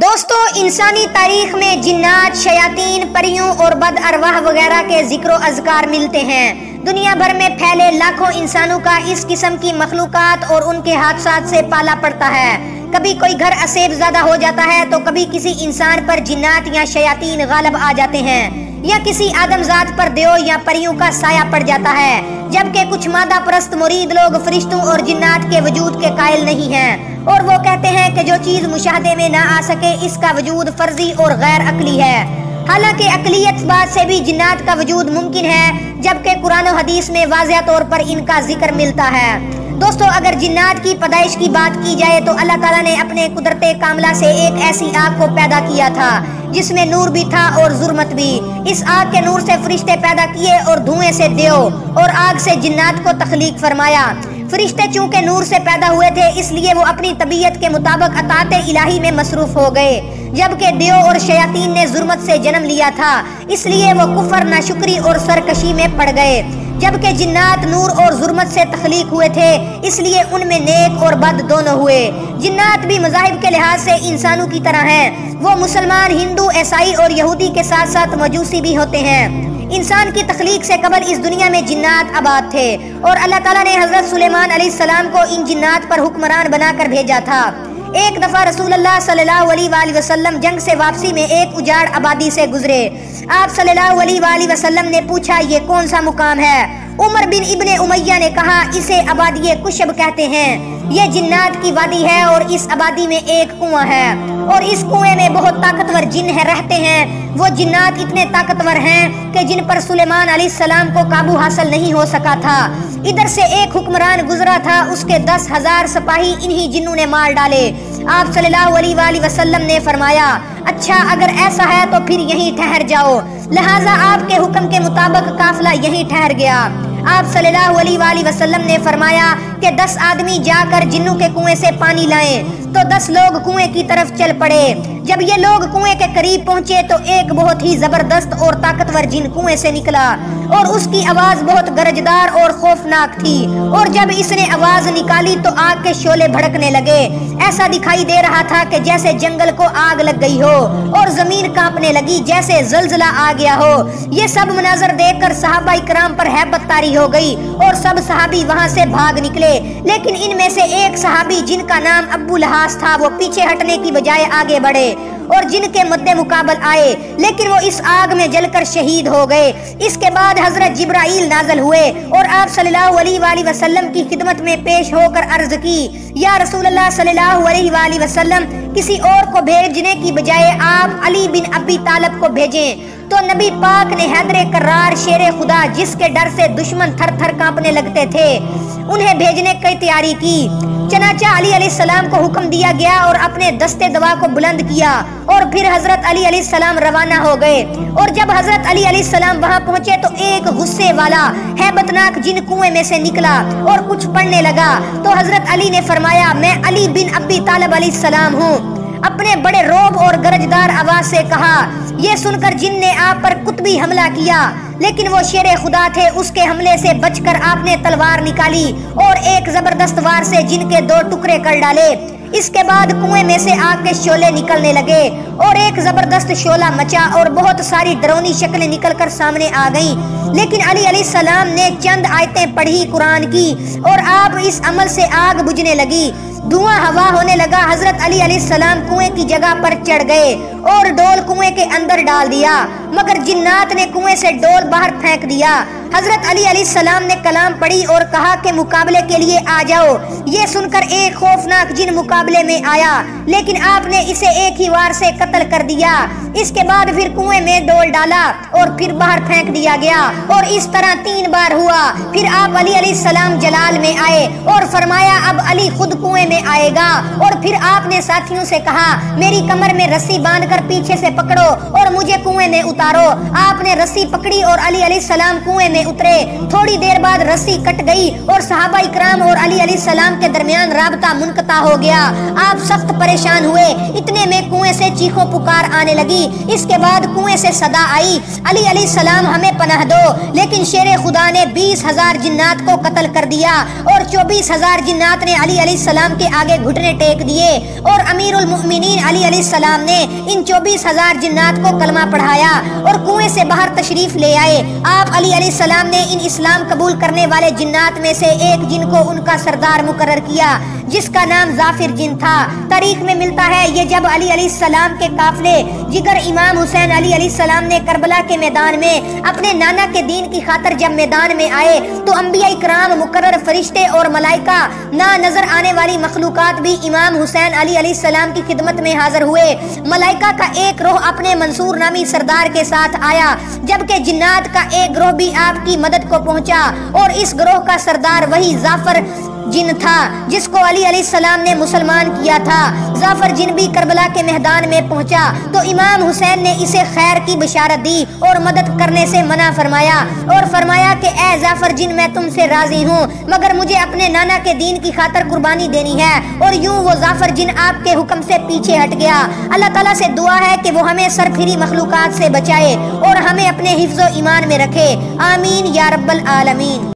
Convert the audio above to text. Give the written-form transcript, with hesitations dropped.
دوستو، انسانی تاریخ میں جنات، شیاطین، پریوں اور بد ارواح وغیرہ کے ذکر و اذکار ملتے ہیں۔ دنیا بھر میں پھیلے لاکھوں انسانوں کا اس قسم کی مخلوقات اور ان کے حادثات سے پالا پڑتا ہے۔ کبھی کوئی گھر اسیب زدہ ہو جاتا ہے تو کبھی کسی انسان پر جنات یا شیاطین غالب آ جاتے ہیں، یا کسی آدم ذات پر دیو یا پریوں کا سایہ پڑ جاتا ہے، جبکہ کچھ مادہ پرست مرید لوگ فرشتوں اور جنات کے وجود کے قائل نہیں ہیں، اور وہ کہتے ہیں کہ جو چیز مشاہدے میں نہ آ سکے اس کا وجود فرضی اور غیر عقلی ہے۔ حالانکہ عقلیت بات سے بھی جنات کا وجود ممکن ہے، جبکہ قرآن و حدیث میں واضح طور پر ان کا ذکر ملتا ہے۔ دوستو، اگر جنات کی پیدائش کی بات کی جائے تو اللہ تعالیٰ نے اپنے قدرت کاملہ سے ایک ایسی آگ کو پیدا کیا تھا جس میں نور بھی تھا اور ظلمت بھی۔ اس آگ کے نور سے فرشتے پیدا کیے اور دھوئیں سے دیو اور آگ سے جنات کو تخلیق فرمایا۔ فرشتے چونکہ نور سے پیدا ہوئے تھے اس لیے وہ اپنی طبیعت کے مطابق اطاعت الہی میں مصروف ہو گئے، جبکہ دیو اور شیاطین نے ظلمت سے جنم لیا تھا، اس لیے وہ کفر، ناشکری اور سرکشی میں پڑ گئے۔ جبکہ جنات نور اور ظلمت سے تخلیق ہوئے تھے، اس لیے ان میں نیک اور بد دونوں ہوئے۔ جنات بھی مذاہب کے لحاظ سے انسانوں کی طرح ہیں، وہ مسلمان، ہندو، عیسائی اور یہودی کے ساتھ ساتھ مجوسی بھی ہوتے ہیں۔ انسان کی تخلیق سے قبل اس دنیا میں جنات آباد تھے، اور اللہ تعالیٰ نے حضرت سلیمان علیہ السلام کو ان جنات پر حکمران بنا کر بھیجا تھا۔ ایک دفعہ رسول اللہ صلی اللہ علیہ وآلہ وسلم جنگ سے واپسی میں ایک اجاڑ آبادی سے گزرے۔ آپ صلی اللہ علیہ وآلہ وسلم نے پوچھا، یہ کون سا مقام ہے؟ عمر بن ابن امیہ نے کہا، اسے آبادی کشب کہتے ہیں۔ یہ جنات کی وادی ہے اور اس آبادی میں ایک کنواں ہے، اور اس کنویں میں بہت طاقتور جن رہتے ہیں۔ وہ جنات اتنے طاقتور ہیں کہ جن پر سلیمان علیہ السلام کو قابو حاصل نہیں ہو سکا تھا۔ ادھر سے ایک حکمران گزرا تھا، اس کے 10,000 سپاہی انہی جنوں نے مار ڈالے۔ آپ صلی اللہ علیہ وآلہ وسلم نے فرمایا، اچھا اگر ایسا ہے تو پھر یہیں ٹھہر جاؤ۔ لہٰذا آپ کے حکم کے مطابق قافلہ یہیں ٹھہر گیا۔ آپ صلی اللہ علیہ وآلہ وسلم نے فرمایا کہ 10 آدمی جا کر جنوں کے کنویں سے پانی لائیں، تو 10 لوگ کنویں کی طرف چل پڑے۔ جب یہ لوگ کنویں کے قریب پہنچے تو ایک بہت ہی زبردست اور طاقتور جن کنویں سے نکلا، اور اس کی آواز بہت گرجدار اور خوفناک تھی، اور جب اس نے آواز نکالی تو آگ کے شعلے بھڑکنے لگے۔ ایسا دکھائی دے رہا تھا کہ جیسے جنگل کو آگ لگ گئی ہو، اور زمین کانپنے لگی جیسے زلزلہ آ گیا ہو۔ یہ سب مناظر دیکھ کر صحابہ اکرام پر ہیبت طاری ہو گئی، اور سب صحابی وہاں سے بھاگ نکلے، لیکن ان میں سے ایک صحابی جن کا نام ابو لحاظ تھا وہ پیچھے ہٹنے کی بجائے آگے بڑھے اور جن کے مد مقابل آئے، لیکن وہ اس آگ میں جل کر شہید ہو گئے۔ اس کے بعد حضرت جبرائیل نازل ہوئے اور آپ صلی اللہ علیہ وآلہ وسلم کی خدمت میں پیش ہو کر عرض کی، یا رسول اللہ صلی اللہ علیہ وآلہ وسلم، کسی اور کو بھیجنے کی بجائے آپ علی بن ابی طالب کو بھیجیں۔ تو نبی پاک نے حیدر کرار، شیر خدا، جس کے ڈر سے دشمن تھر تھر کانپنے لگتے تھے، انہیں بھیجنے کی تیاری کی۔ چنانچہ علی علیہ السلام کو حکم دیا گیا اور اپنے دستے دوا کو بلند کیا، اور پھر حضرت علی علیہ السلام روانہ ہو گئے۔ اور جب حضرت علی علیہ السلام وہاں پہنچے تو ایک غصے والا ہیبتناک جن کنویں میں سے نکلا اور کچھ پڑھنے لگا۔ تو حضرت علی نے فرمایا، میں علی بن ابی طالب علیہ السلام ہوں۔ اپنے بڑے روب اور گرجدار آواز سے کہا۔ یہ سن کر جن نے آپ پر قطبی حملہ کیا، لیکن وہ شیر خدا تھے، اس کے حملے سے بچ کر آپ نے تلوار نکالی اور ایک زبردست وار سے جن کے 2 ٹکڑے کر ڈالے۔ اس کے بعد کنویں میں سے آگ کے شعلے نکلنے لگے، اور ایک زبردست شعلہ مچا اور بہت ساری ڈرونی شکلیں نکل کر سامنے آ گئیں۔ لیکن علی علیہ السلام نے چند آیتیں پڑھی قرآن کی، اور آپ اس عمل سے آگ بجھنے لگی، دھواں ہوا ہونے لگا۔ حضرت علی علیہ السلام کنویں کی جگہ پر چڑھ گئے اور ڈول کنویں کے اندر ڈال دیا، مگر جنات نے کنویں سے ڈول باہر پھینک دیا۔ حضرت علی علیہ السلام نے کلام پڑھی اور کہا کہ مقابلے کے لیے آ جاؤ۔ یہ سن کر ایک خوفناک جن مقابلے میں آیا، لیکن آپ نے اسے ایک ہی وار سے قتل کر دیا۔ اس کے بعد پھر کنویں میں ڈول ڈالا اور پھر باہر پھینک دیا گیا، اور اس طرح 3 بار ہوا۔ پھر آپ علی علیہ السلام جلال میں آئے اور فرمایا، اب علی خود کنویں میں آئے گا۔ اور پھر آپ نے ساتھیوں سے کہا، میری کمر میں رسی باندھ کر پیچھے سے پکڑو اور مجھے کنویں میں اتارو۔ آپ نے رسی پکڑی اور علی علیہ السلام کنویں میں اترے۔ تھوڑی دیر بعد رسی کٹ گئی اور صحابہ اکرام اور علی علیہ السلام کے درمیان رابطہ منقطع ہو گیا۔ آپ سخت پریشان ہوئے۔ اتنے میں کنویں سے چیخوں پکار آنے لگی۔ اس کے بعد کنویں سے صدا آئی، علی علیہ السلام ہمیں پناہ دو۔ لیکن شیر خدا نے 20,000 جنات کو قتل کر دیا اور 24,000 جنات نے علی علیہ السلام کے آگے گھٹنے ٹیک دیے، اور امیر المؤمنین علی علیہ السلام نے ان 24,000 جنات کو کلمہ پڑھایا اور کنویں سے باہر تشریف لے آئے۔ آپ علی علیہ السلام نے ان اسلام قبول کرنے والے جنات میں سے ایک جن کو ان کا سردار مقرر کیا، جس کا نام ظافر جن تھا۔ تاریخ میں ملتا ہے یہ جب علی علیہ السلام کے قافلے جگر امام حسین علی علیہ السلام نے کربلا کے میدان میں اپنے نانا کے دین کی خاطر جب میدان میں آئے تو انبیاء کرام، مقرر فرشتے اور ملائکہ، نہ نظر آنے والی مخلوقات بھی امام حسین علی علیہ السلام کی خدمت میں حاضر ہوئے۔ ملائکہ کا ایک گروہ اپنے منصور نامی سردار کے ساتھ آیا، جبکہ جنات کا ایک گروہ بھی آپ کی مدد کو پہنچا، اور اس گروہ کا سردار وہی ظافر جن تھا جس کو علی علیہ السلام نے مسلمان کیا تھا۔ ظافر جن بھی کربلا کے میدان میں پہنچا تو امام حسین نے اسے خیر کی بشارت دی اور مدد کرنے سے منع فرمایا، اور فرمایا کہ اے ظافر جن، میں تم سے راضی ہوں، مگر مجھے اپنے نانا کے دین کی خاطر قربانی دینی ہے۔ اور یوں وہ ظافر جن آپ کے حکم سے پیچھے ہٹ گیا۔ اللہ تعالیٰ سے دعا ہے کہ وہ ہمیں سرپھری مخلوقات سے بچائے اور ہمیں اپنے حفظ و ایمان میں رکھے، آمین یا رب العالمین۔